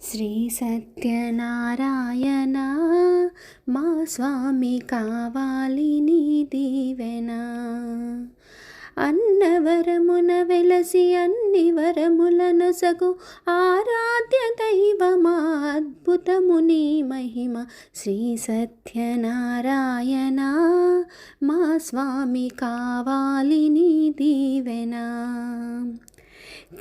శ్రీ సత్యనారాయణ మా స్వామి కావాలి నీ దీవెన. అన్నవరమున వెలసి అన్ని వరములనొసగు ఆరాధ్య దైవమా అద్భుతము నీ మహిమ. శ్రీ సత్యనారాయణ మా స్వామి కావాలి నీ దీవెన.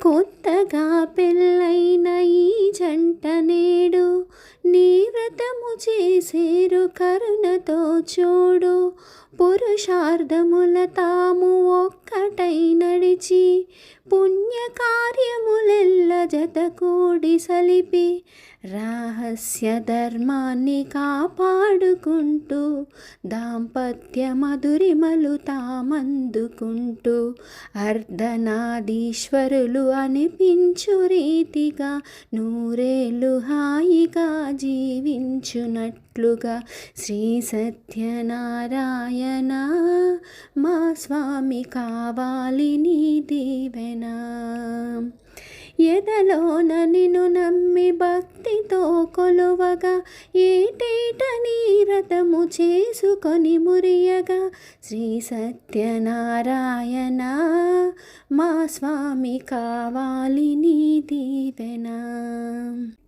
కొత్తగా పెళ్ళైన ఈ జంట నేడు నీ వ్రతము చేసేరు కరుణతో చూడు. పురుషార్థముల తాము ఒక్కటై నడిచి పుణ్యకార్యములెల్ల జతకూడి సలిపి రహస్య ధర్మాన్ని కాపాడుకుంటూ దాంపత్య మధురిమలు తామందుకుంటూ అర్ధనాదీశ్వరులు అనిపించు రీతిగా నూరేళ్ళు హాయిగా జీవించునట్లుగా శ్రీ సత్యనారాయణ మా స్వామి కావాలి నీ దీవెన. ఎదలోన నిన్ను నమ్మి భక్తితో కొలువగా ఏటేట నీ వ్రతము చేసుకొని మురియగా శ్రీ సత్యనారాయణ మా స్వామి కావాలి నీ దీవెన.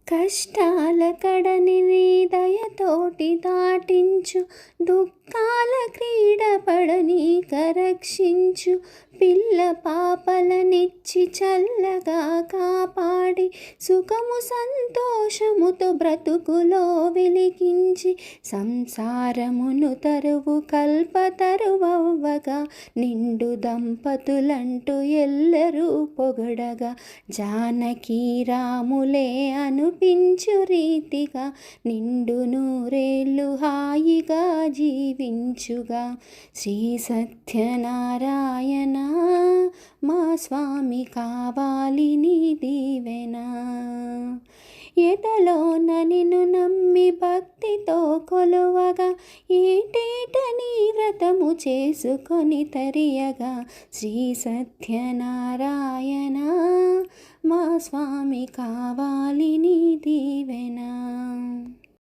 కష్టాల కడని నీ దయతోటి దాటించు దుఃఖాల క్రీడ పడనీక రక్షించు. పిల్ల పాపలనిచ్చి చల్లగా కాపాడి సుఖము సంతోషముతో బ్రతుకులో వెలిగించి సంసారమును తరువు కల్పతరువవ్వగా నిండు దంపతులంటూ ఎల్లరూ పొగడగా జానకి రాములే అనిపించు రీతిగా నిండు నూరేళ్ళు హాయిగా జీవించుగా. శ్రీ సత్యనారాయణ మా స్వామి కావాలి నీ దీవెన. ఎదలోన నిన్ను నమ్మి భక్తితో కొలువగా ఏటేట నీ వ్రతము చేసుకొని తరియగా శ్రీ సత్యనారాయణ మా స్వామి కావాలి నీ దీవెన.